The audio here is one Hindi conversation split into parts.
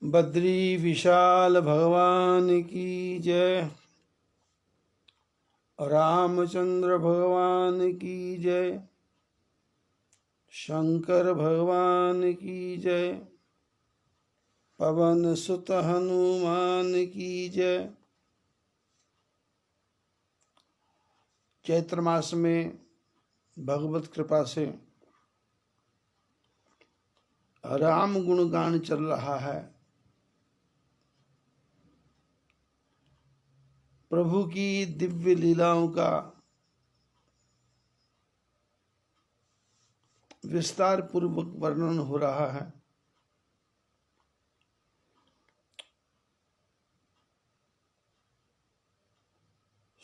बद्री विशाल भगवान की जय। रामचंद्र भगवान की जय। शंकर भगवान की जय। पवन सुत हनुमान की जय। चैत्र मास में भगवत कृपा से राम गुणगान चल रहा है। प्रभु की दिव्य लीलाओं का विस्तार पूर्वक वर्णन हो रहा है।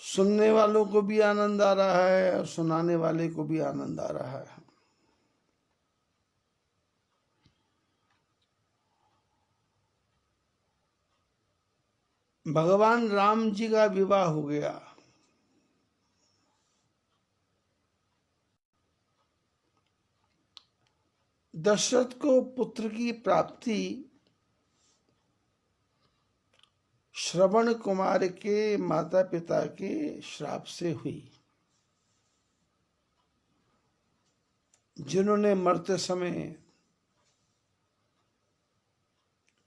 सुनने वालों को भी आनंद आ रहा है और सुनाने वाले को भी आनंद आ रहा है। भगवान राम जी का विवाह हो गया। दशरथ को पुत्र की प्राप्ति श्रवण कुमार के माता पिता के श्राप से हुई, जिन्होंने मरते समय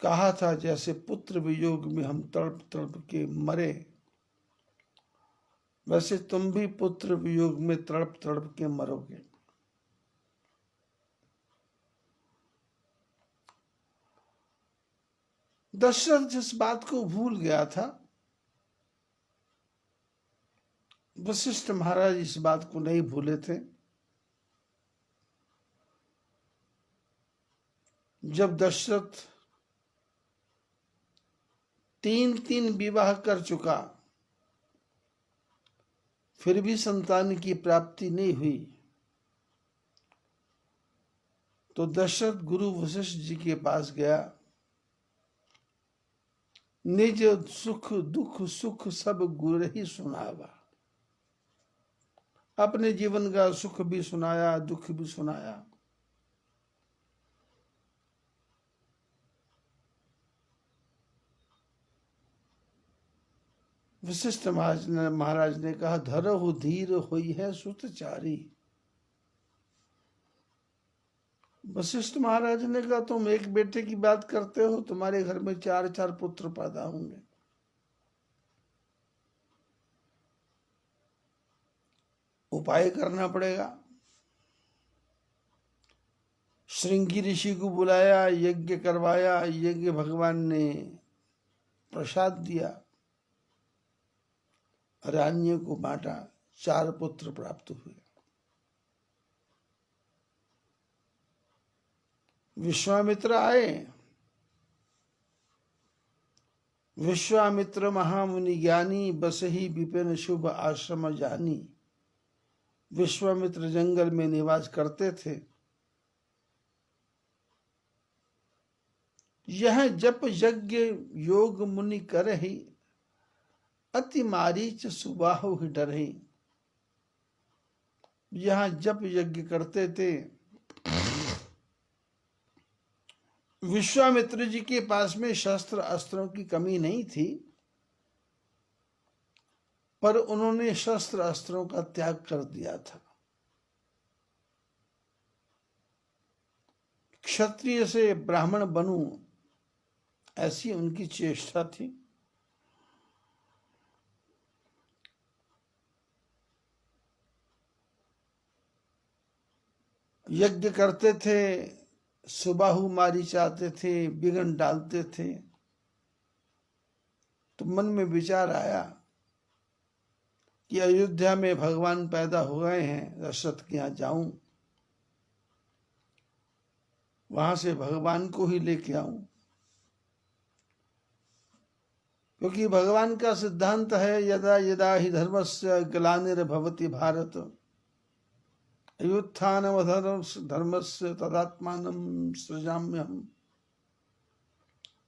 कहा था जैसे पुत्र वियोग में हम तड़प तड़प के मरे, वैसे तुम भी पुत्र वियोग में तड़प तड़प के मरोगे। दशरथ जिस बात को भूल गया था, वशिष्ठ महाराज इस बात को नहीं भूले थे। जब दशरथ 3 विवाह कर चुका, फिर भी संतान की प्राप्ति नहीं हुई, तो दशरथ गुरु वशिष्ठ जी के पास गया। निज सुख दुख सुख सब गुर ही सुनावा। अपने जीवन का सुख भी सुनाया, दुख भी सुनाया। वशिष्ठ महाराज ने कहा, धरहु धीर हुई है सुतचारी। वशिष्ठ महाराज ने कहा, तुम एक बेटे की बात करते हो, तुम्हारे घर में 4 पुत्र पैदा होंगे। उपाय करना पड़ेगा। श्रृंगी ऋषि को बुलाया, यज्ञ करवाया। यज्ञ भगवान ने प्रसाद दिया, रानियों को बांटा, 4 पुत्र प्राप्त हुए। विश्वामित्र आए। विश्वामित्र महामुनि ज्ञानी, बसहि विपिन शुभ आश्रम जानी। विश्वामित्र जंगल में निवास करते थे। यह जप यज्ञ योग मुनि करहि, अति मारीच सुबाहु ही डरहि। यहां जप यज्ञ करते थे। विश्वामित्र जी के पास में शस्त्र अस्त्रों की कमी नहीं थी, पर उन्होंने शस्त्र अस्त्रों का त्याग कर दिया था। क्षत्रिय से ब्राह्मण बनूं, ऐसी उनकी चेष्टा थी। यज्ञ करते थे, सुबाहु मारी चाहते थे, बिगन डालते थे। तो मन में विचार आया कि अयोध्या में भगवान पैदा हो गए हैं, दशरथ के यहाँ जाऊं, वहां से भगवान को ही लेके आऊं। क्योंकि भगवान का सिद्धांत है, यदा यदा ही धर्मस्य ग्लानिर्भवति भारत, अयुत्थानम धर्मस्य तदात्मानं सृजाम्यहम्।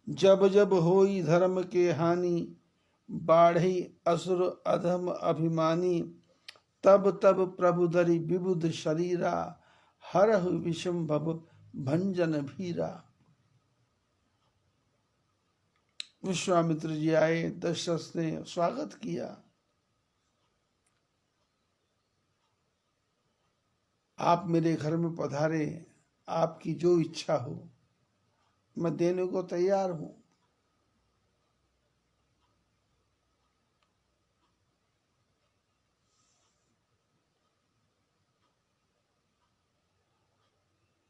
जब जब होई धर्म के हानि, बाढ़ी असुर अधम अभिमानी। तब तब प्रभु धरि विबुध शरीरा, हरहु विषम भव भंजन भीरा। विश्वामित्र जी आए, दशरथ ने स्वागत किया। आप मेरे घर में पधारे, आपकी जो इच्छा हो मैं देने को तैयार हूं।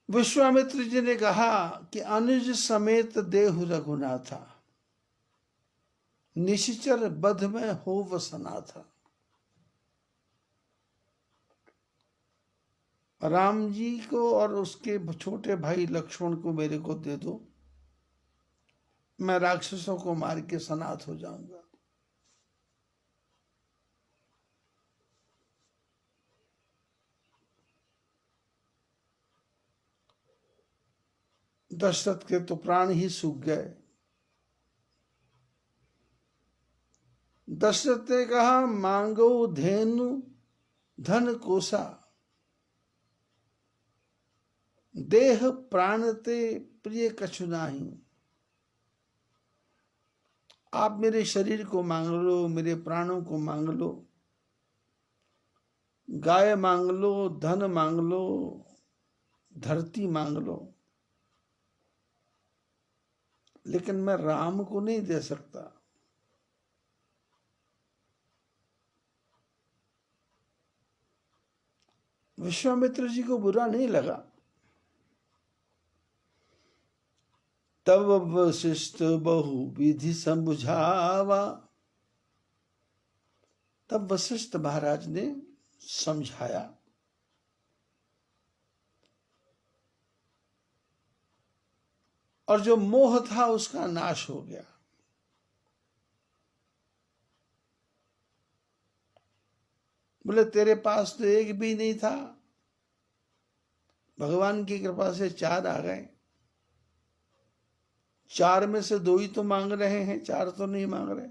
विश्वामित्र जी ने कहा कि अनुज समेत देहु रघुनाथा, निश्चर बध में हो वसना था। राम जी को और उसके छोटे भाई लक्ष्मण को मेरे को दे दो, मैं राक्षसों को मार के सनाथ हो जाऊंगा। दशरथ के तो प्राण ही सूख गए। दशरथ ने कहा, मांगो धेनु धन कोसा, देह प्राण ते प्रिय कछु नाही। आप मेरे शरीर को मांग लो, मेरे प्राणों को मांग लो, गाय मांग लो, धन मांग लो, धरती मांग लो, लेकिन मैं राम को नहीं दे सकता। विश्वामित्र जी को बुरा नहीं लगा। तब वशिष्ठ बहु विधि समझावा, तब वशिष्ठ महाराज ने समझाया। और जो मोह था उसका नाश हो गया। बोले तेरे पास तो एक भी नहीं था, भगवान की कृपा से 4 आ गए। 4 में से 2 ही तो मांग रहे हैं, 4 तो नहीं मांग रहे।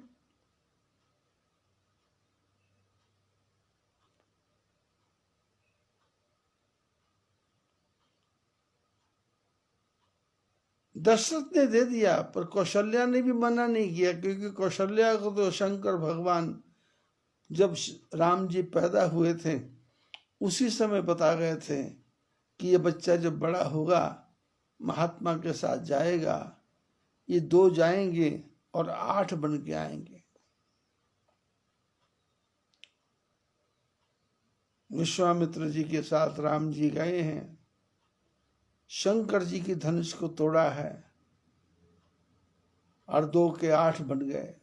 दशरथ ने दे दिया, पर कौशल्या ने भी मना नहीं किया, क्योंकि कौशल्या को तो शंकर भगवान जब राम जी पैदा हुए थे उसी समय बता गए थे कि ये बच्चा जब बड़ा होगा महात्मा के साथ जाएगा, ये 2 जाएंगे और 8 बन के आएंगे। विश्वामित्र जी के साथ राम जी गए हैं, शंकर जी की धनुष को तोड़ा है और 2 के 8 बन गए।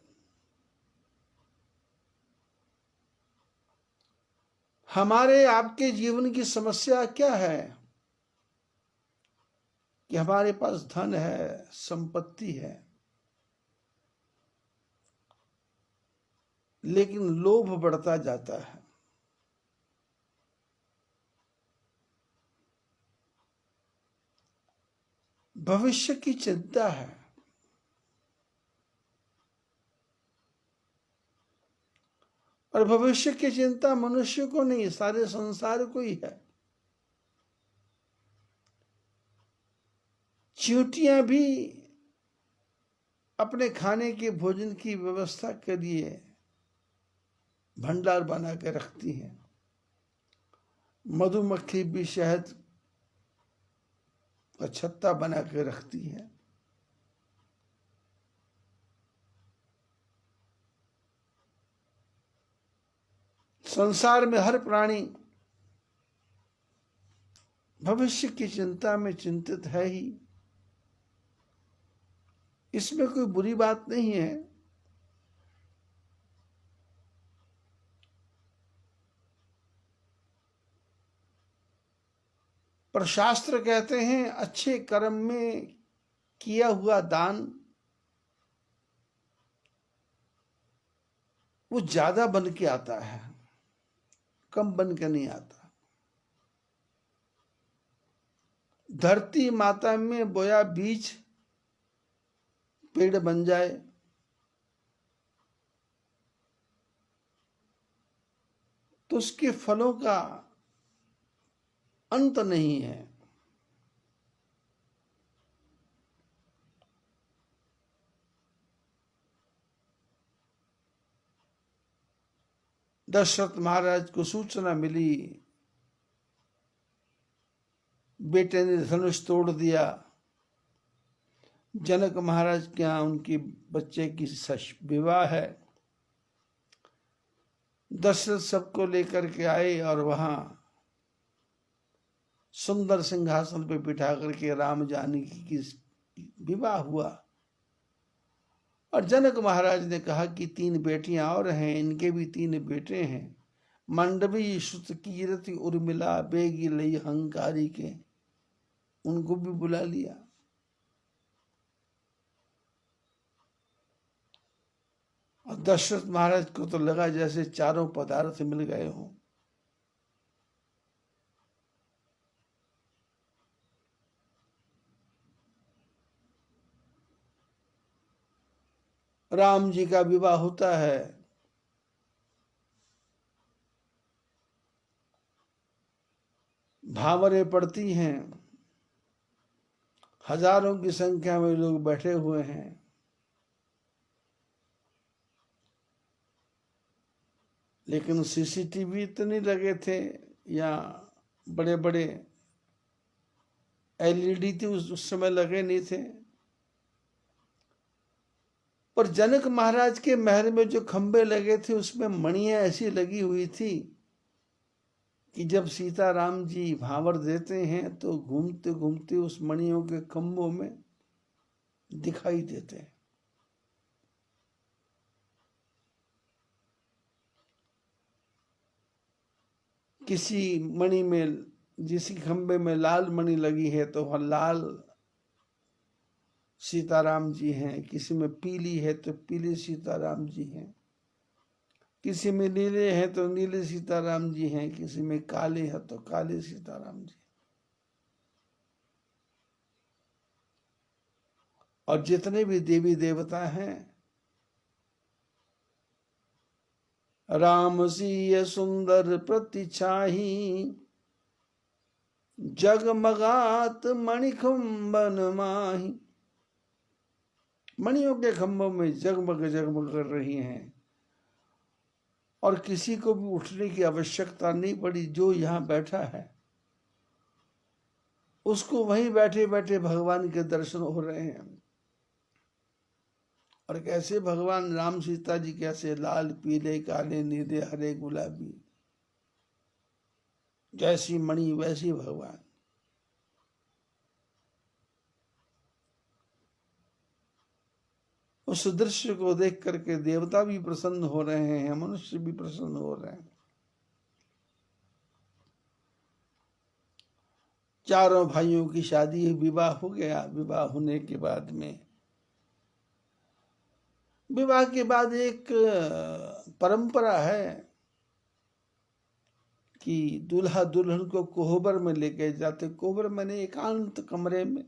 हमारे आपके जीवन की समस्या क्या है कि हमारे पास धन है, संपत्ति है, लेकिन लोभ बढ़ता जाता है। भविष्य की चिंता है। और भविष्य की चिंता मनुष्य को नहीं, सारे संसार को ही है। चींटियां भी अपने खाने के भोजन की व्यवस्था के लिए भंडार बना के रखती हैं। मधुमक्खी भी शहद का छत्ता बना के रखती है। संसार में हर प्राणी भविष्य की चिंता में चिंतित है ही। इसमें कोई बुरी बात नहीं है। पर शास्त्र कहते हैं अच्छे कर्म में किया हुआ दान वो ज्यादा बन के आता है, कम बन के नहीं आता। धरती माता में बोया बीज पेड़ बन जाए, तो उसके फलों का अंत नहीं है। दशरथ महाराज को सूचना मिली, बेटे ने धनुष तोड़ दिया। जनक महाराज के यहाँ उनके बच्चे की विवाह है। दशरथ सबको लेकर के आए और वहां सुंदर सिंहासन पे बिठा करके राम जानकी की विवाह हुआ। और जनक महाराज ने कहा कि 3 बेटियां और हैं, इनके भी 3 बेटे हैं, मंडवी, श्रुत कीरति, उर्मिला, बेगी लई हंकारी के, उनको भी बुला लिया। और दशरथ महाराज को तो लगा जैसे चारों पदार्थ मिल गए हों। राम जी का विवाह होता है। भावरें पड़ती हैं, हजारों की संख्या में लोग बैठे हुए हैं। लेकिन सीसीटीवी तो नहीं लगे थे या बड़े बड़े एलईडी थी, उस समय लगे नहीं थे। पर जनक महाराज के महल में जो खंबे लगे थे उसमें मणियां ऐसी लगी हुई थी कि जब सीता राम जी भावर देते हैं तो घूमते घूमते उस मणियों के खंभों में दिखाई देते हैं। किसी मणि में, जिस खंबे में लाल मणि लगी है तो वह लाल सीताराम जी हैं, किसी में पीली है तो पीली सीताराम जी हैं, किसी में नीले हैं तो नीले सीताराम जी हैं, किसी में काले है तो काले सीताराम जी। और जितने भी देवी देवता हैं, राम सिय सुंदर प्रतिछाही, जगमगात मणिखुंबन माही। मणियों के खंभों में जगमग जगमग कर रही हैं और किसी को भी उठने की आवश्यकता नहीं पड़ी। जो यहाँ बैठा है उसको वहीं बैठे बैठे भगवान के दर्शन हो रहे हैं। और कैसे भगवान राम सीता जी, कैसे लाल, पीले, काले, नीले, हरे, गुलाबी, जैसी मणि वैसी भगवान। उस दृश्य को देख करके देवता भी प्रसन्न हो रहे हैं, मनुष्य भी प्रसन्न हो रहे हैं। चारों भाइयों की शादी, विवाह हो गया। विवाह होने के बाद में, विवाह के बाद एक परंपरा है कि दूल्हा दुल्हन को कोहबर में लेके जाते। कोहबर मैंने एकांत कमरे में।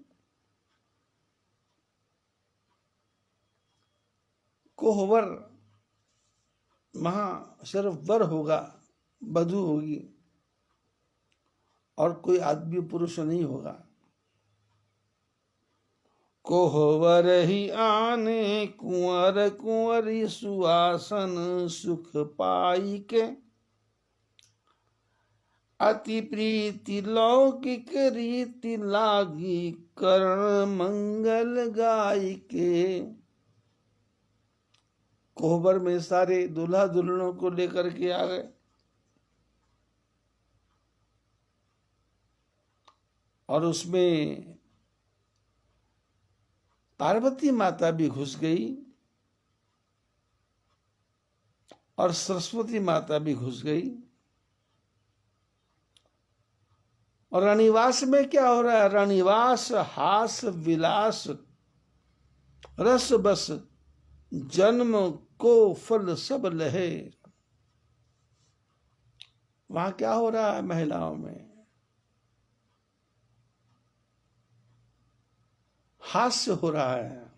कोहबर वहां सिर्फ वर होगा, वधू होगी और कोई आदमी पुरुष नहीं होगा। कोहबर ही आने कुंवर कुंवरी, सुआसन सुख पाई के, अति प्रीति लौकिक रीति लागी, करण मंगल गाय के। कोहबर में सारे दूल्हा दुल्हनों को लेकर के आ गए और उसमें पार्वती माता भी घुस गई और सरस्वती माता भी घुस गई। और रानीवास में क्या हो रहा है? रानीवास हास विलास रस बस, जन्म को फल सब लहे। वहां क्या हो रहा है? महिलाओं में हास्य हो रहा है,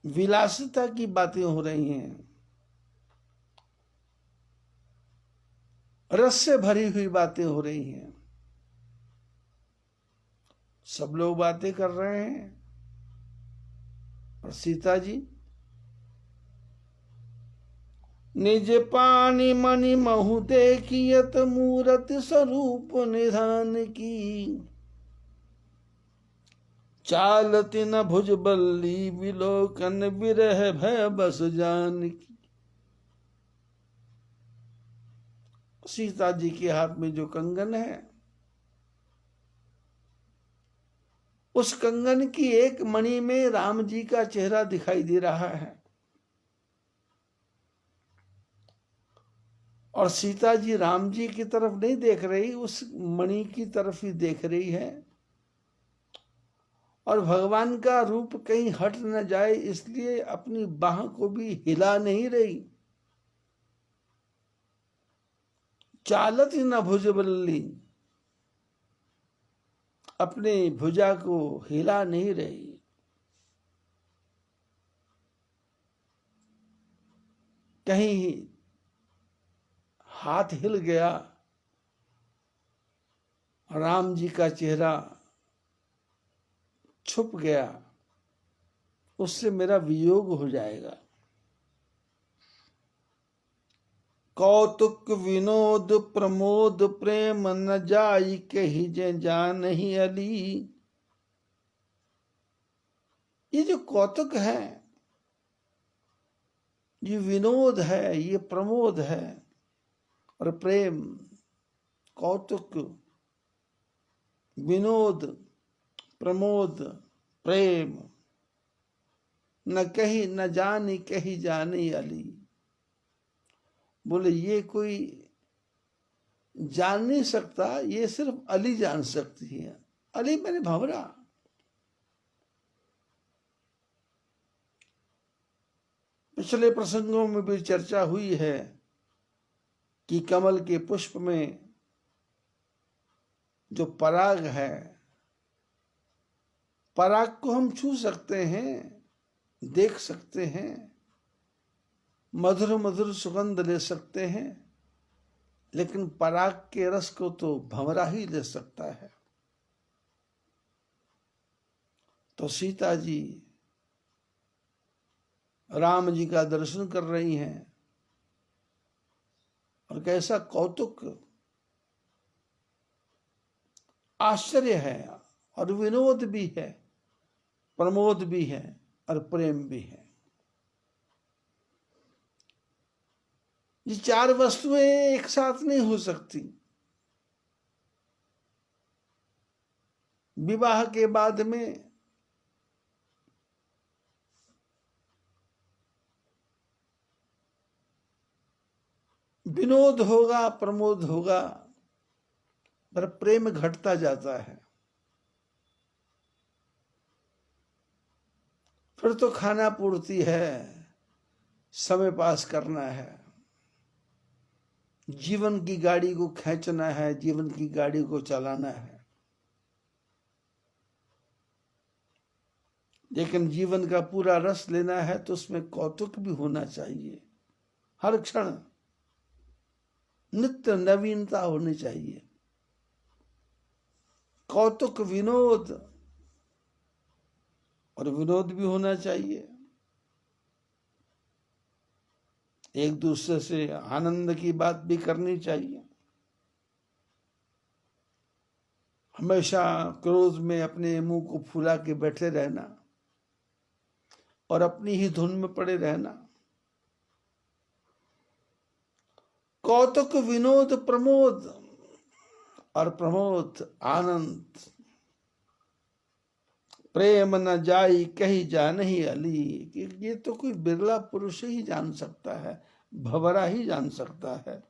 विलासिता की बातें हो रही हैं, रस से भरी हुई बातें हो रही हैं। सब लोग बातें कर रहे हैं और सीता जी निज पानी मणि महु देखियत मूरत स्वरूप निधान की। चालति न भुज बल्ली विलोकन विरह भय बस जान की। सीता जी के हाथ में जो कंगन है, उस कंगन की एक मणि में राम जी का चेहरा दिखाई दे रहा है और सीता जी राम जी की तरफ नहीं देख रही, उस मणि की तरफ ही देख रही है। और भगवान का रूप कहीं हट न जाए इसलिए अपनी बाह को भी हिला नहीं रही। चालत न भुजबल्ली, अपने भुजा को हिला नहीं रही। कहीं हाथ हिल गया, राम जी का चेहरा छुप गया, उससे मेरा वियोग हो जाएगा। कौतुक विनोद प्रमोद प्रेम न जाई कही जे जान ही अली। ये जो कौतुक है, ये विनोद है, ये प्रमोद है और प्रेम। कौतुक, विनोद, प्रमोद, प्रेम न कही न जानी कही जानी अली। बोले ये कोई जान नहीं सकता, ये सिर्फ अली जान सकती है। अली मैंने भंवरा। पिछले प्रसंगों में भी चर्चा हुई है कि कमल के पुष्प में जो पराग है, पराग को हम छू सकते हैं, देख सकते हैं, मधुर मधुर सुगंध ले सकते हैं, लेकिन पराग के रस को तो भंवरा ही ले सकता है। तो सीता जी राम जी का दर्शन कर रही हैं और कैसा कौतुक, आश्चर्य है और विनोद भी है, प्रमोद भी है और प्रेम भी है। ये चार वस्तुएं एक साथ नहीं हो सकती। विवाह के बाद में विनोद होगा, प्रमोद होगा, पर प्रेम घटता जाता है। फिर तो खाना पूर्ति है, समय पास करना है, जीवन की गाड़ी को खींचना है, जीवन की गाड़ी को चलाना है। लेकिन जीवन का पूरा रस लेना है तो उसमें कौतुक भी होना चाहिए। हर क्षण नित्य नवीनता होनी चाहिए। कौतुक, विनोद और विनोद भी होना चाहिए। एक दूसरे से आनंद की बात भी करनी चाहिए। हमेशा क्रोध में अपने मुंह को फुला के बैठे रहना और अपनी ही धुन में पड़े रहना। कौतुक, विनोद, प्रमोद और प्रमोद, आनंद, प्रेम न जाई कही जान ही अली। ये तो कोई बिरला पुरुष ही जान सकता है, भंवरा ही जान सकता है।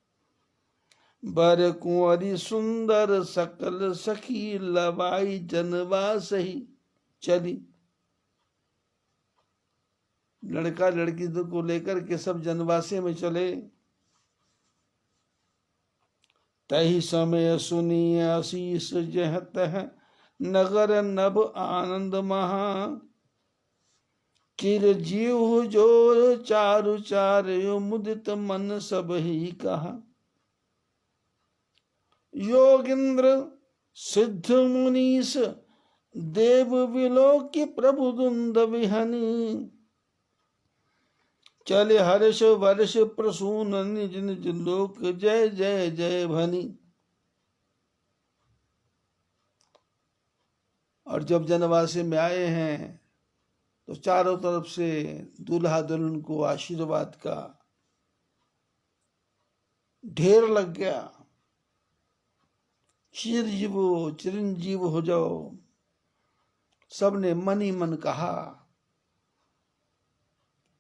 बर कुंवरी सुंदर सकल सखी लवाई जनवास ही चली। लड़का लड़की को लेकर के सब जनवासे में चले। तही समय सुनी आशीष जहत है नगर नभ आनंद महा। चिर जीव जोर चारु चार मुदित मन सब ही कहा। योगिंद्र सिद्ध मुनीस देव विलोकी प्रभु दुंद विहनी। चले हर्ष वर्ष प्रसून निज निज लोक जय जय जय भनी। और जब जनवासी में आए हैं तो चारों तरफ से दूल्हा दुल्हन को आशीर्वाद का ढेर लग गया। चिरंजीव हो जाओ, सबने मन ही मन कहा।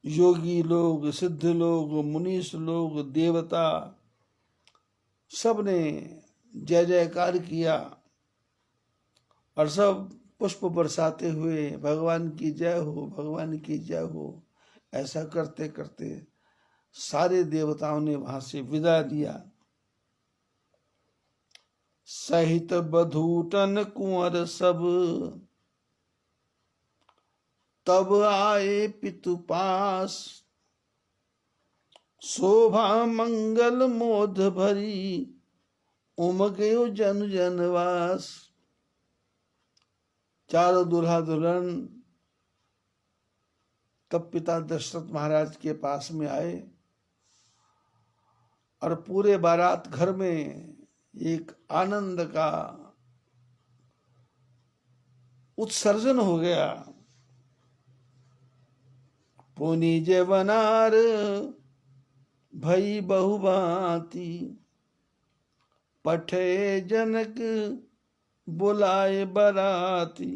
योगी लोग, सिद्ध लोग, मुनीष लोग, देवता सबने जय जयकार किया और सब पुष्प बरसाते हुए भगवान की जय हो, भगवान की जय हो, ऐसा करते करते सारे देवताओं ने वहां से विदा दिया। सहित बधूटन कुंवर सब तब आए पितु पास। शोभा मंगल मोद भरी उमगे जन जनवास। चारों दूल्हा दुल्हन तब पिता दशरथ महाराज के पास में आए और पूरे बारात घर में एक आनंद का उत्सर्जन हो गया। पुनि जवनार भई बहुभांति पठे जनक बुलाए बराती।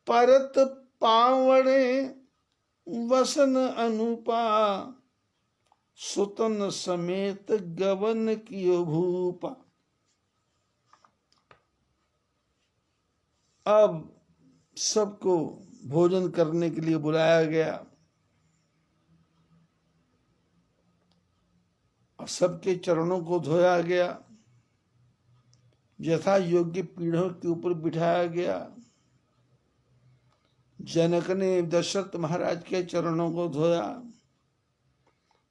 परत पावड़े वसन अनुपा सुतन समेत गवन कियो भूपा। अब सबको भोजन करने के लिए बुलाया गया और सबके चरणों को धोया गया, यथा योग्य पीढ़ों के ऊपर बिठाया गया। जनक ने दशरथ महाराज के चरणों को धोया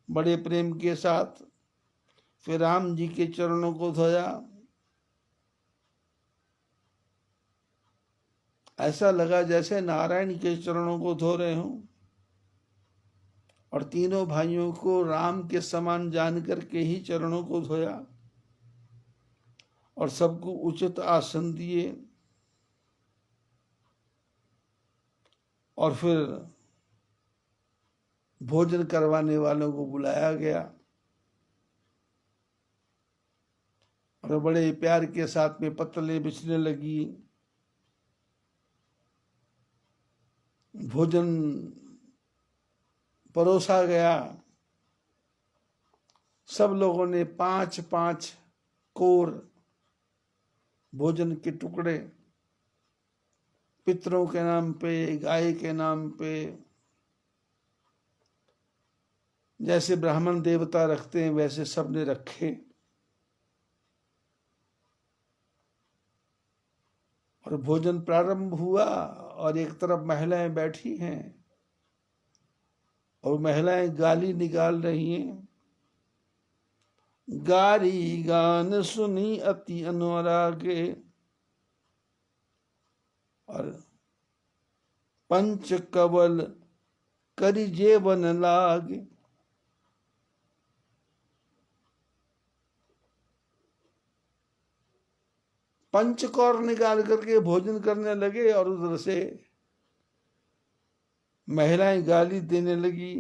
बड़े प्रेम के साथ, फिर राम जी के चरणों को धोया। ऐसा लगा जैसे नारायण के चरणों को धो रहे हों। और तीनों भाइयों को राम के समान जान करके ही चरणों को धोया और सबको उचित आसन दिए और फिर भोजन करवाने वालों को बुलाया गया और बड़े प्यार के साथ में पत्तलें बिछने लगी। भोजन परोसा गया। सब लोगों ने 5-5 कोर भोजन के टुकड़े पितरों के नाम पे, गाय के नाम पे, जैसे ब्राह्मण देवता रखते हैं वैसे सबने रखे। और भोजन प्रारंभ हुआ और एक तरफ महिलाएं बैठी हैं और महिलाएं गाली निकाल रही हैं। गारी गान सुनी अति अनुरागे और पंच कवल करी जेवन लागे। पंचकौर निकाल करके भोजन करने लगे और उधर से महिलाएं गाली देने लगी।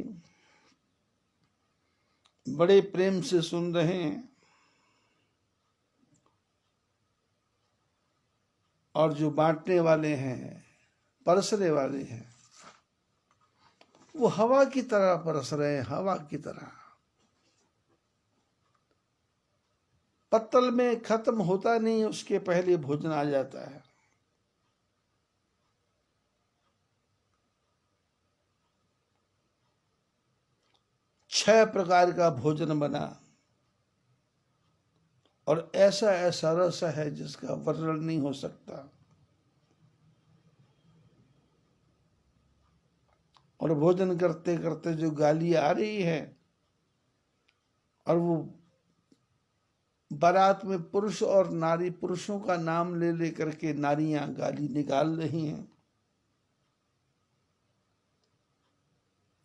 बड़े प्रेम से सुन रहे हैं और जो बांटने वाले हैं, परसने वाले हैं, वो हवा की तरह परस रहे हैं, हवा की तरह। पत्तल में खत्म होता नहीं, उसके पहले भोजन आ जाता है। छह प्रकार का भोजन बना और ऐसा ऐसा रस है जिसका वर्णन नहीं हो सकता। और भोजन करते करते जो गाली आ रही है और वो बारात में पुरुष और नारी, पुरुषों का नाम ले लेकर के नारियां गाली निकाल रही हैं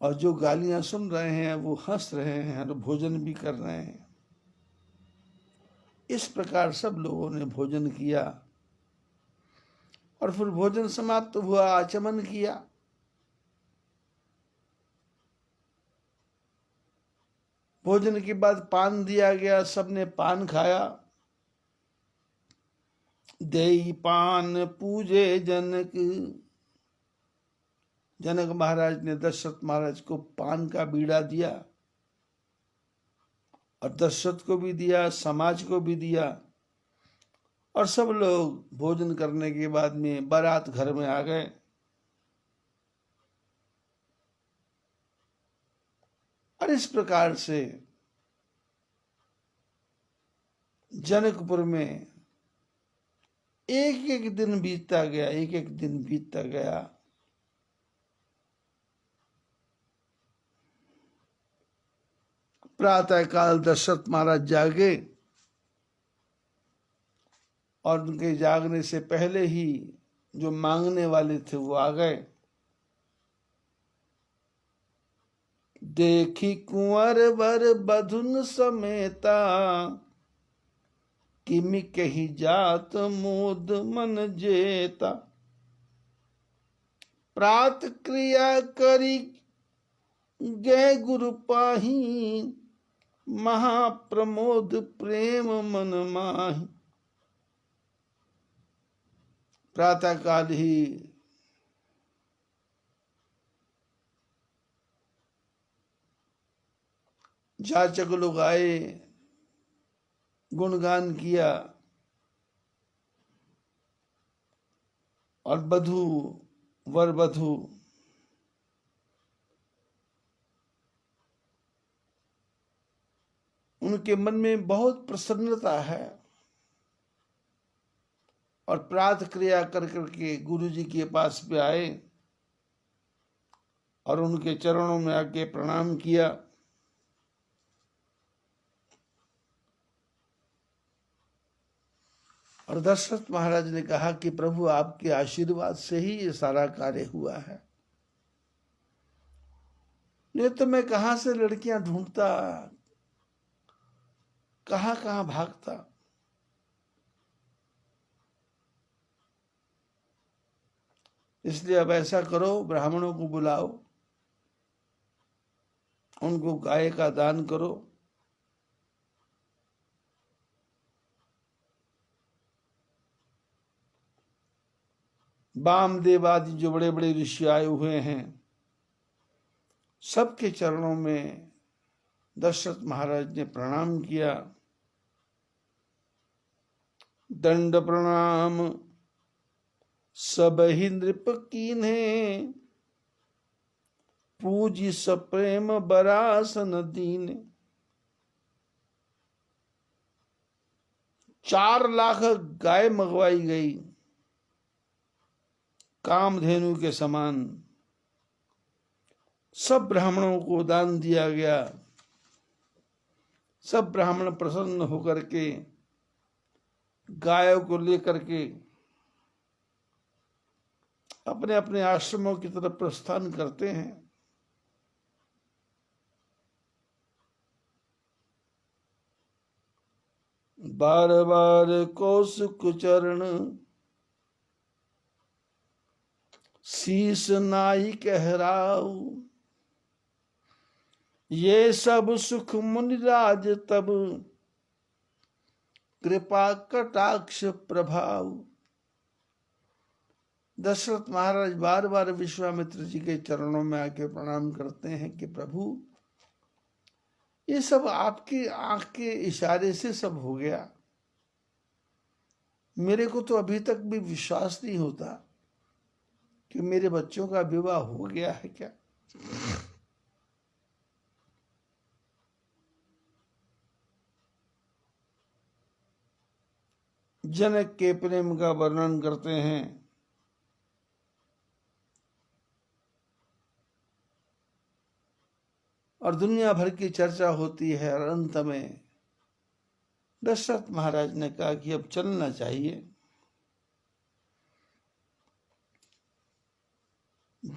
और जो गालियां सुन रहे हैं वो हंस रहे हैं और भोजन भी कर रहे हैं। इस प्रकार सब लोगों ने भोजन किया और फिर भोजन समाप्त हुआ, आचमन किया। भोजन के बाद पान दिया गया, सबने पान खाया। देई पान पूजे जनक, जनक महाराज ने दशरथ महाराज को पान का बीड़ा दिया और दशरथ को भी दिया, समाज को भी दिया। और सब लोग भोजन करने के बाद में बारात घर में आ गए। और इस प्रकार से जनकपुर में एक एक दिन बीतता गया, एक एक दिन बीतता गया। प्रातः काल दशरथ महाराज जागे और उनके जागने से पहले ही जो मांगने वाले थे वो आ गए। देखी कुंवर वर बधुन समेता, किमि कही जात मोद मन जेता। प्रात क्रिया करी गए गुरु पाही, महाप्रमोद प्रेम मन माही। प्रातः काल ही जाचक लोग आए, गुणगान किया और वधु वर वधु उनके मन में बहुत प्रसन्नता है और प्रातः क्रिया कर करके गुरु जी के पास पे आए और उनके चरणों में आके प्रणाम किया। और दशरथ महाराज ने कहा कि प्रभु आपके आशीर्वाद से ही ये सारा कार्य हुआ है, नहीं तो मैं कहां से लड़कियां ढूंढता, कहां कहां भागता। इसलिए अब ऐसा करो, ब्राह्मणों को बुलाओ, उनको गाय का दान करो। वामदेव आदि जो बड़े बड़े ऋषि आए हुए हैं, सबके चरणों में दशरथ महाराज ने प्रणाम किया। दंड प्रणाम सब ही नृप कीन्हे, पूजी सप्रेम बरासन दीन। 4 लाख गाय मंगवाई गई, कामधेनु के समान। सब ब्राह्मणों को दान दिया गया। सब ब्राह्मण प्रसन्न होकर के गायों को लेकर के अपने अपने आश्रमों की तरफ प्रस्थान करते हैं। बार बार कौसुक चरण, शीस नाई कहराऊ। ये सब सुख मुनिराज तब, कृपा कटाक्ष प्रभाव। दशरथ महाराज बार बार विश्वामित्र जी के चरणों में आके प्रणाम करते हैं कि प्रभु ये सब आपकी आंख के इशारे से सब हो गया। मेरे को तो अभी तक भी विश्वास नहीं होता कि मेरे बच्चों का विवाह हो गया है क्या। जनक के प्रेम का वर्णन करते हैं। और दुनिया भर की चर्चा होती है और अंत में दशरथ महाराज ने कहा कि अब चलना चाहिए।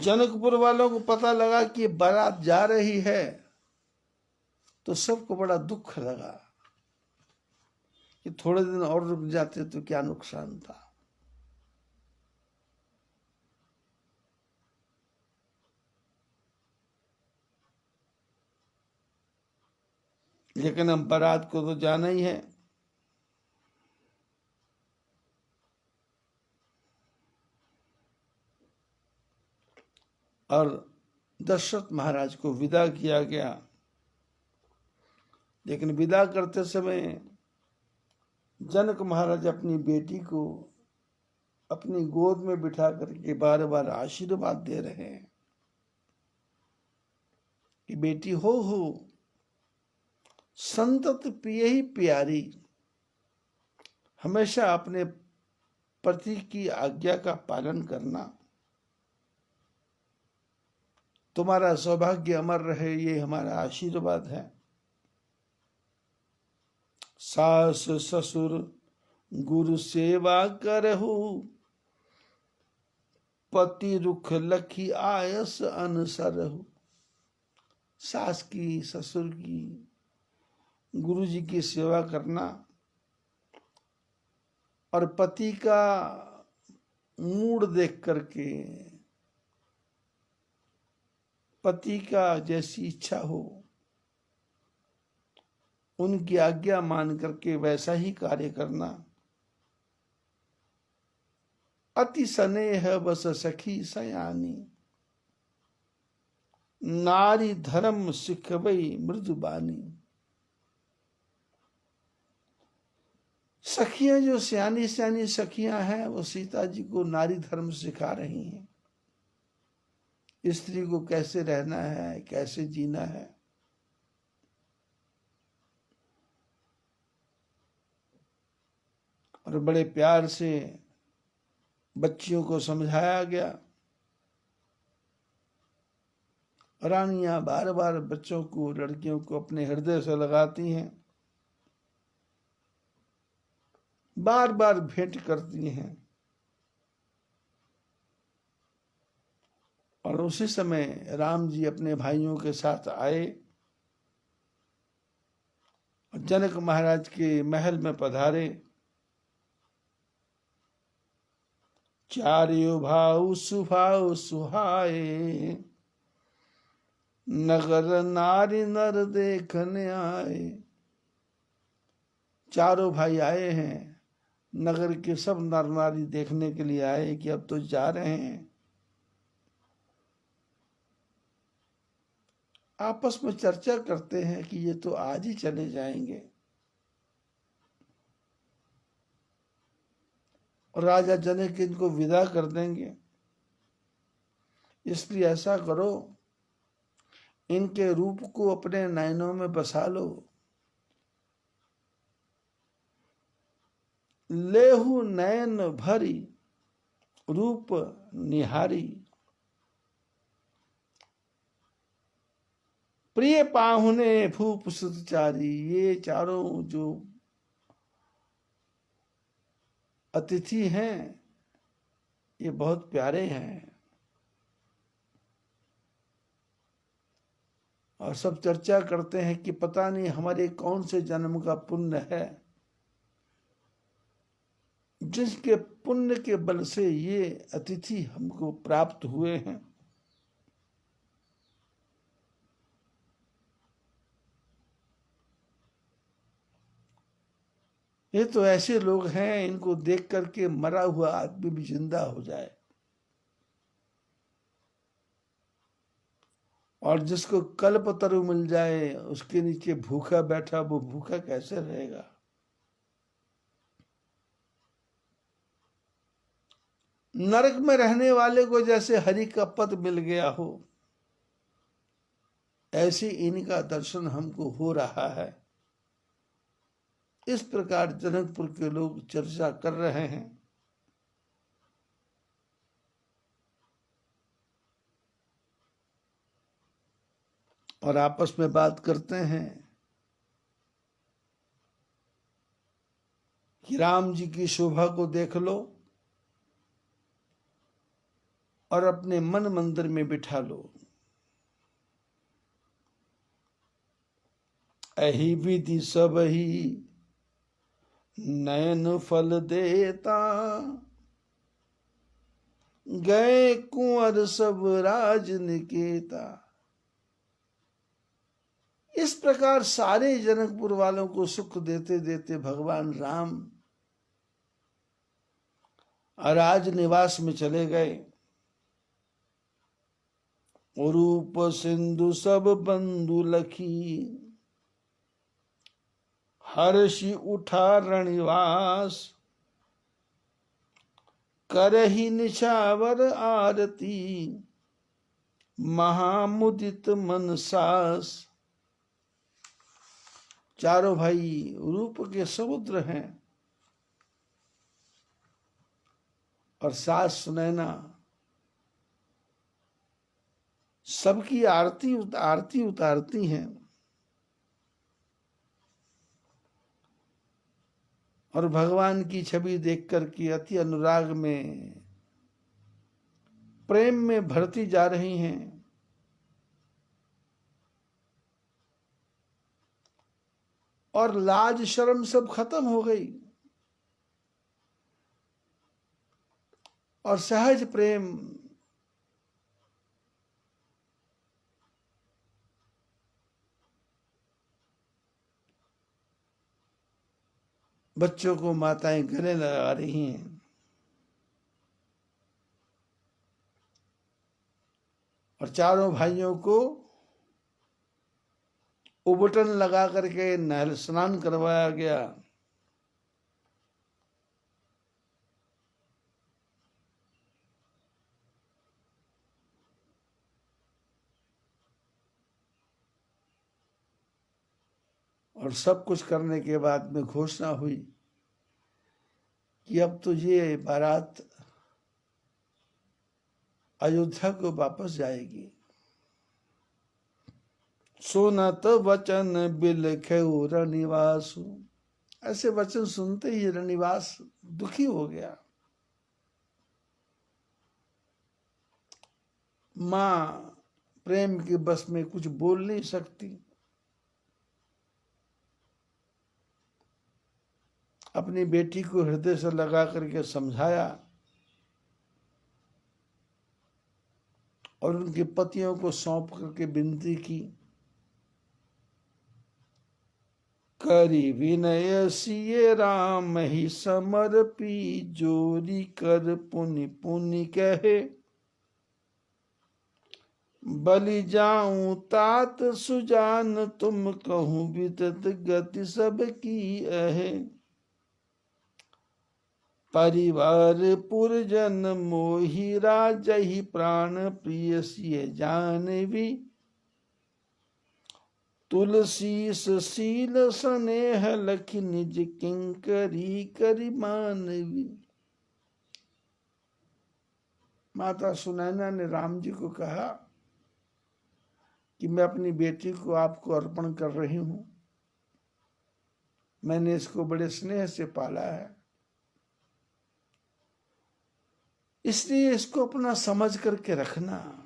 जनकपुर वालों को पता लगा कि बारात जा रही है तो सबको बड़ा दुख लगा कि थोड़े दिन और रुक जाते तो क्या नुकसान था। लेकिन अब बारात को तो जाना ही है। और दशरथ महाराज को विदा किया गया। लेकिन विदा करते समय जनक महाराज अपनी बेटी को अपनी गोद में बिठा करके बार बार आशीर्वाद दे रहे हैं कि बेटी हो संतत पिए ही प्यारी, हमेशा अपने पति की आज्ञा का पालन करना, तुम्हारा सौभाग्य अमर रहे, ये हमारा आशीर्वाद है। सास ससुर गुरु सेवा करहु, पति रुख लखी आयस अनुसरहु। सास की, ससुर की, गुरु जी की सेवा करना और पति का मूड देख करके, पति का जैसी इच्छा हो उनकी आज्ञा मान करके वैसा ही कार्य करना। अति स्नेह बस सखी सयानी, नारी धर्म सिखवई मृदुबानी। सखियां जो सियानी सियानी सखियां हैं वो सीता जी को नारी धर्म सिखा रही हैं, स्त्री को कैसे रहना है, कैसे जीना है। और बड़े प्यार से बच्चियों को समझाया गया। रानियां बार बार बच्चों को, लड़कियों को अपने हृदय से लगाती हैं, बार बार भेंट करती हैं। और उसी समय राम जी अपने भाइयों के साथ आए और जनक महाराज के महल में पधारे। चारियो भाऊ सुभाव सुहाए, नगर नारी नर देखने आए। चारों भाई आए हैं, नगर के सब नर नारी देखने के लिए आए कि अब तो जा रहे हैं। आपस में चर्चा करते हैं कि ये तो आज ही चले जाएंगे। और राजा जनक इनको विदा कर देंगे, इसलिए ऐसा करो, इनके रूप को अपने नयनों में बसा लो। लेहु नयन भरी रूप निहारी, प्रिय पाहुने भूप सुतचारी। ये चारों जो अतिथि हैं ये बहुत प्यारे हैं। और सब चर्चा करते हैं कि पता नहीं हमारे कौन से जन्म का पुण्य है जिसके पुण्य के बल से ये अतिथि हमको प्राप्त हुए हैं। ये तो ऐसे लोग हैं, इनको देख करके मरा हुआ आदमी भी जिंदा हो जाए। और जिसको कल्पतरु मिल जाए उसके नीचे भूखा बैठा, वो भूखा कैसे रहेगा। नरक में रहने वाले को जैसे हरि का पद मिल गया हो, ऐसे इनका दर्शन हमको हो रहा है। इस प्रकार जनकपुर के लोग चर्चा कर रहे हैं। और आपस में बात करते हैं कि राम जी की शोभा को देख लो, और अपने मन मंदिर में बिठा लो। एही विधि सब ही नयन फल देता, गए कुंवर सब राज निकेता। इस प्रकार सारे जनकपुर वालों को सुख देते देते भगवान राम राज निवास में चले गए। रूप सिंधु सब बंधु लखी, हर्षि उठा रणिवास। करहि निछावर आरती, महामुदित मन सास। चारों भाई रूप के समुद्र हैं और सास सुनैना सबकी आरती उतारती हैं। और भगवान की छवि देखकर के अति अनुराग में, प्रेम में भरती जा रही हैं। और लाज शर्म सब खत्म हो गई और सहज प्रेम बच्चों को माताएं गले लगा रही हैं। और चारों भाइयों को उबटन लगा करके नहर स्नान करवाया गया। और सब कुछ करने के बाद में घोषणा हुई कि अब तो ये बारात अयोध्या को वापस जाएगी। सुनत वचन बिलखेउ रनिवासु। ऐसे वचन सुनते ही रनिवास दुखी हो गया। मां प्रेम के बस में कुछ बोल नहीं सकती। अपनी बेटी को हृदय से लगा करके समझाया और उनके पतियों को सौंप करके विनती की। करी विनय सिय राम ही समर्पी, जोरी कर पुनि पुनि कहे। बलि जाऊं तात सुजान, तुम कहूं विदत गति सब की अहे। परिवार पुरजन मोहि, राजहि प्राण प्रिय सिय जानवी। तुलसीस शील स्नेह लखि, निज किंकरी करि मानवी। माता सुनैना ने राम जी को कहा कि मैं अपनी बेटी को आपको अर्पण कर रही हूं। मैंने इसको बड़े स्नेह से पाला है, इसलिए इसको अपना समझ करके रखना,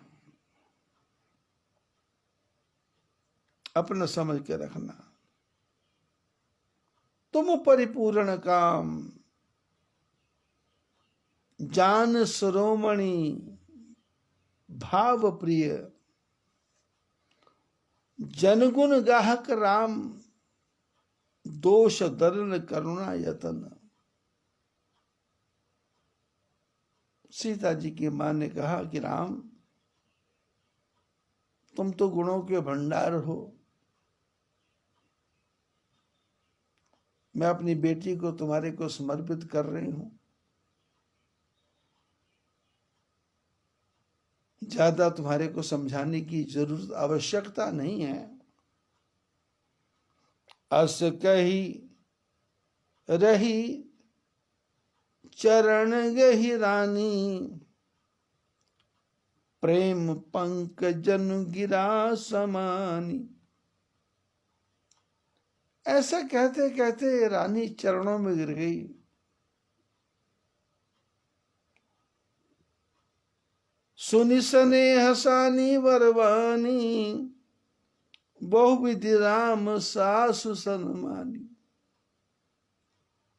अपना समझ के रखना। तुम परिपूर्ण काम, जान शिरोमणि भाव प्रिय। जनगुण गाहक राम, दोष दरन करुणा यतन। सीता जी की मां ने कहा कि राम, तुम तो गुणों के भंडार हो। मैं अपनी बेटी को तुम्हारे को समर्पित कर रही हूं। ज्यादा तुम्हारे को समझाने की जरूरत आवश्यकता नहीं है। अस कही रही चरण गही रानी, प्रेम पंकजन गिरा समानी। ऐसा कहते कहते रानी चरणों में गिर गई। 。 . 。 . 。 . . . . . . . 。 . . . . . 。 . . . 。 . . 。 . . 。 . 。 . . 。 . 。 . 。 . 。 . 。 . 。 . 。 . 。 . 。 . 。 . 。 . 。 . सुनि स्नेह सानी वरवानी, बहुविधि राम सासु सन्मानी।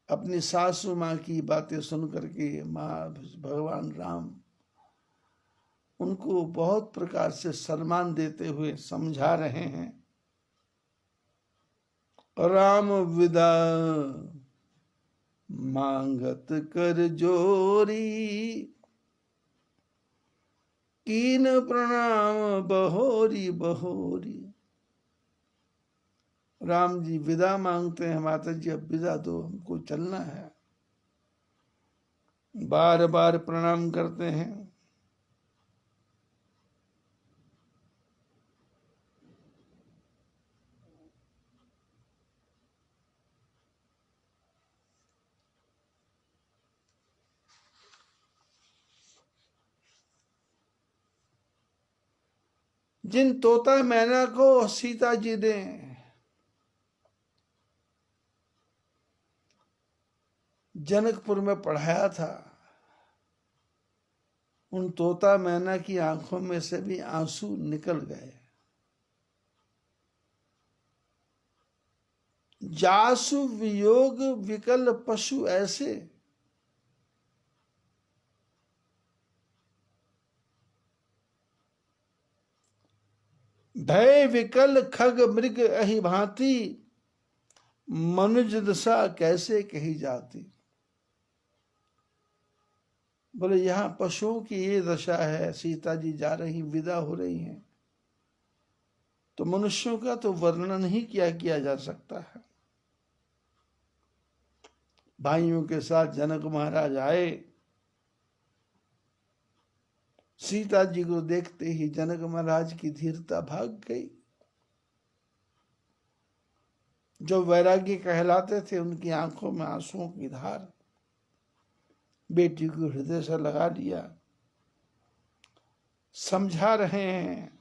अपनी सासू माँ की बातें सुन करके माँ भगवान राम उनको बहुत प्रकार से सम्मान देते हुए समझा रहे हैं। राम विदा मांगत कर जोरी, कीन प्रणाम बहोरी बहोरी। राम जी विदा मांगते हैं, माता जी अब विदा दो, हमको चलना है। बार बार प्रणाम करते हैं। जिन तोता मैना को सीता जी ने जनकपुर में पढ़ाया था, उन तोता मैना की आंखों में से भी आंसू निकल गए। जासु वियोग विकल पशु ऐसे, भय विकल खग मृग अहि भांति, मनुज दशा कैसे कही जाती। बोले यहाँ पशुओं की ये दशा है, सीता जी जा रही, विदा हो रही हैं, तो मनुष्यों का तो वर्णन ही किया जा सकता है। भाइयों के साथ जनक महाराज आए, सीता जी को देखते ही जनक महाराज की धीरता भाग गई। जो वैरागी कहलाते थे, उनकी आंखों में आंसुओं की धार। बेटी को हृदय से लगा लिया, समझा रहे हैं,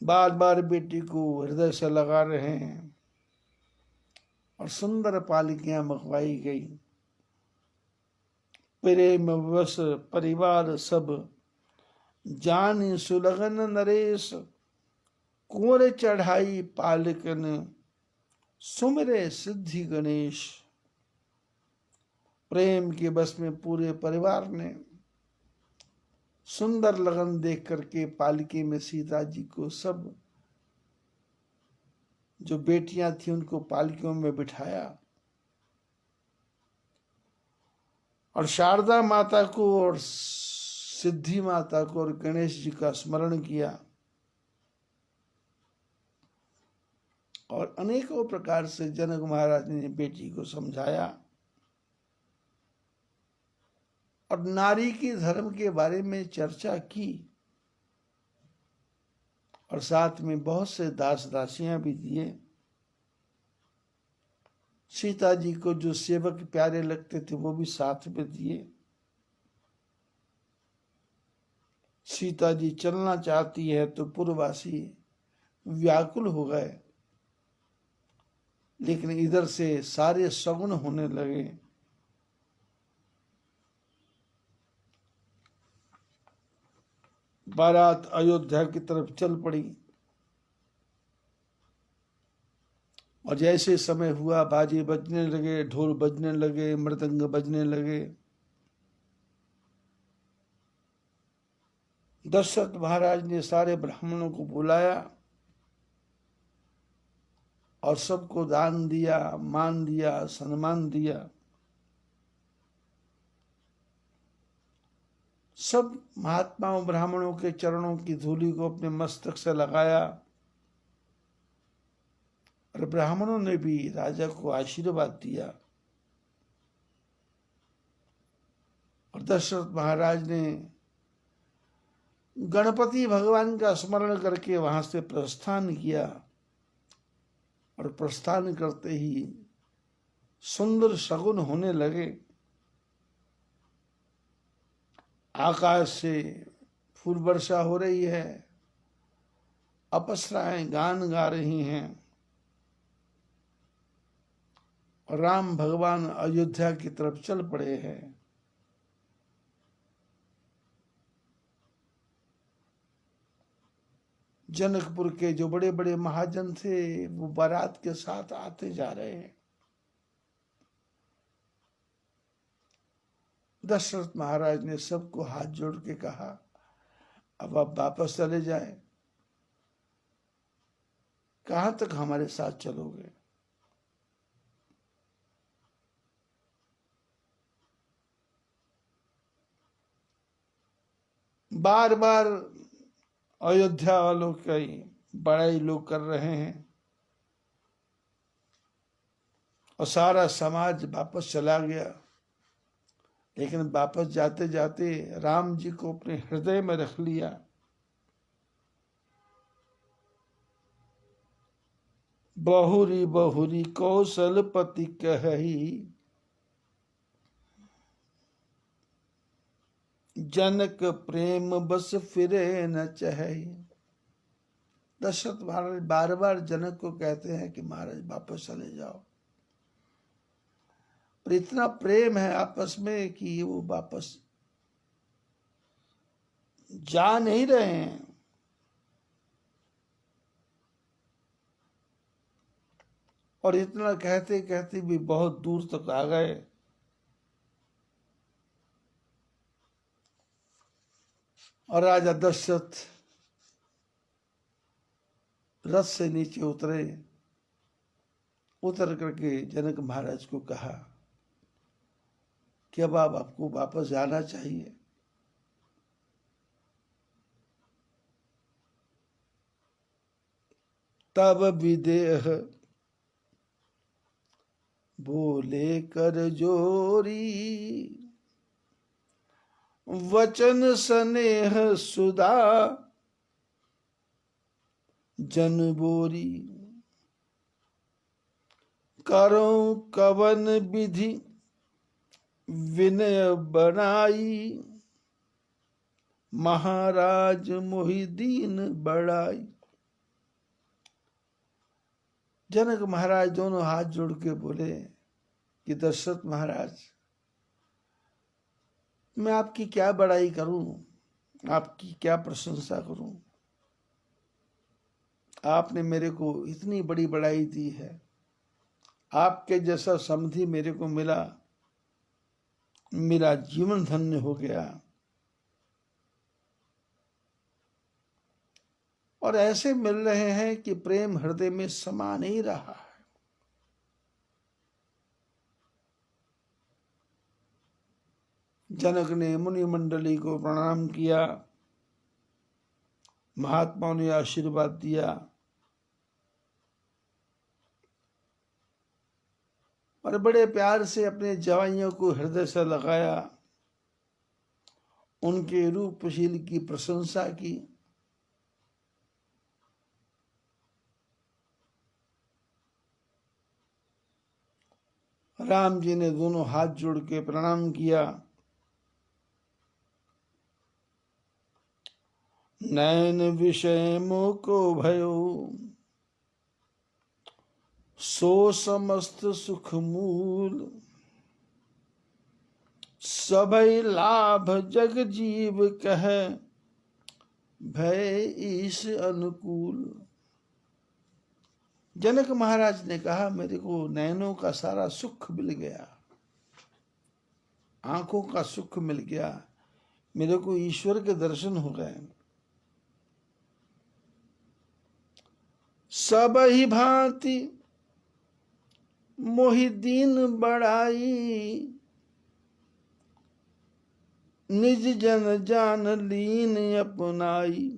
बार बार बेटी को हृदय से लगा रहे हैं, और सुंदर पालिकियां मंगवाई गई। प्रेम वश परिवार सब, जान सुलगन नरेश, कुंवर चढ़ाई पालिकन, सुमिरे सिद्धि गणेश। प्रेम के बस में पूरे परिवार ने सुंदर लगन देख करके पालकी में सीता जी को, सब जो बेटियां थी उनको पालकियों में बिठाया, और शारदा माता को और सिद्धि माता को और गणेश जी का स्मरण किया, और अनेकों प्रकार से जनक महाराज ने बेटी को समझाया, और नारी के धर्म के बारे में चर्चा की, और साथ में बहुत से दास दासियां भी दिए। सीता जी को जो सेवक प्यारे लगते थे वो भी साथ में दिए। सीता जी चलना चाहती है तो पुरवासी व्याकुल हो गए, लेकिन इधर से सारे सगुन होने लगे। बारात अयोध्या की तरफ चल पड़ी, और जैसे समय हुआ बाजे बजने लगे, ढोल बजने लगे, मृदंग बजने लगे। दशरथ महाराज ने सारे ब्राह्मणों को बुलाया और सबको दान दिया, मान दिया, सम्मान दिया। सब महात्माओं ब्राह्मणों के चरणों की धूलि को अपने मस्तक से लगाया, और ब्राह्मणों ने भी राजा को आशीर्वाद दिया। और दशरथ महाराज ने गणपति भगवान का स्मरण करके वहां से प्रस्थान किया, और प्रस्थान करते ही सुंदर शगुन होने लगे। आकाश से फूल वर्षा हो रही है, अप्सराएं गान गा रही हैं, और राम भगवान अयोध्या की तरफ चल पड़े हैं। जनकपुर के जो बड़े बड़े महाजन थे वो बारात के साथ आते जा रहे हैं। दशरथ महाराज ने सबको हाथ जोड़ के कहा, अब आप वापस चले जाएं। कहां तक हमारे साथ चलोगे? बार बार अयोध्या वालों की बड़ाई लोग कर रहे हैं और सारा समाज वापस चला गया। लेकिन वापस जाते जाते राम जी को अपने हृदय में रख लिया। बहुरी बहुरी कौशलपति कही, जनक प्रेम बस फिरे न चाही। दशरथ महाराज बार बार जनक को कहते हैं कि महाराज वापस चले जाओ, पर इतना प्रेम है आपस में कि वो वापस जा नहीं रहे हैं। और इतना कहते कहते भी बहुत दूर तक आ गए। और राजा दशरथ रथ से नीचे उतरे। उतर करके जनक महाराज को कहा कि अब आपको वापस जाना चाहिए। तब विदेह बोले कर जोरी, वचन स्नेह सुधा जन बोरी। करो कवन विधि विनय बनाई, महाराज मोहि दीन बड़ाई। जनक महाराज दोनों हाथ जोड़ के बोले कि दशरथ महाराज, मैं आपकी क्या बड़ाई करूं, आपकी क्या प्रशंसा करूं। आपने मेरे को इतनी बड़ी बड़ाई दी है। आपके जैसा समधी मेरे को मिला, मेरा जीवन धन्य हो गया। और ऐसे मिल रहे हैं कि प्रेम हृदय में समा नहीं रहा है। जनक ने मुनि मंडली को प्रणाम किया, महात्माओं ने आशीर्वाद दिया और बड़े प्यार से अपने जवाइयों को हृदय से लगाया, उनके रूपशील की प्रशंसा की। राम जी ने दोनों हाथ जोड़ के प्रणाम किया। नैन विषय मोको भयो, सो समस्त सुख मूल। सबई लाभ जग जीव कह, भय ईश अनुकूल। जनक महाराज ने कहा, मेरे को नैनों का सारा सुख मिल गया, आंखों का सुख मिल गया, मेरे को ईश्वर के दर्शन हो गए। सब ही भांति मोहि दीन बड़ाई, निज जन जान लीन अपनाई।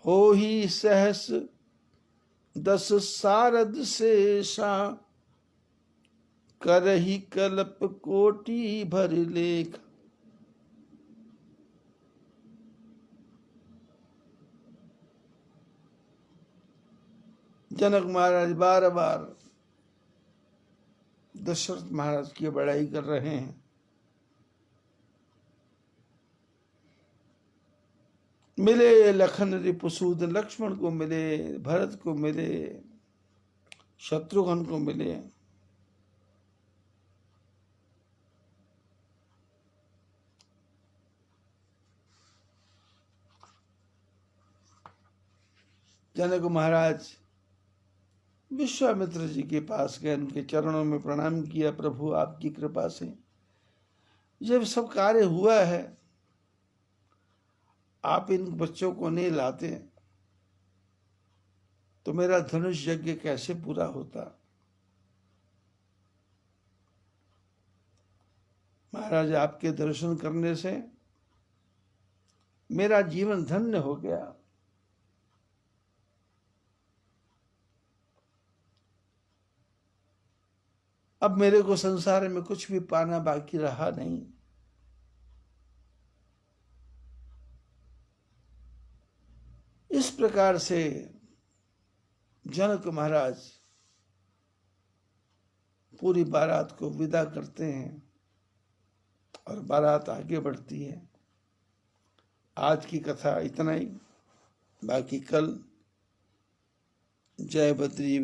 हो ही सहस 10 सारद शेषा, करही कल्प कोटि भर लेख। जनक महाराज बार बार दशरथ महाराज की बड़ाई कर रहे हैं। मिले लखन रिपुसूदन, लक्ष्मण को मिले, भरत को मिले, शत्रुघ्न को मिले। जनक महाराज विश्वामित्र जी के पास गए, उनके चरणों में प्रणाम किया, प्रभु आपकी कृपा से जब सब कार्य हुआ है, आप इन बच्चों को नहीं लाते तो मेरा धनुष यज्ञ कैसे पूरा होता। महाराज आपके दर्शन करने से मेरा जीवन धन्य हो गया। अब मेरे को संसार में कुछ भी पाना बाकी रहा नहीं। इस प्रकार से जनक महाराज पूरी बारात को विदा करते हैं और बारात आगे बढ़ती है। आज की कथा इतना ही, बाकी कल। जय बद्री।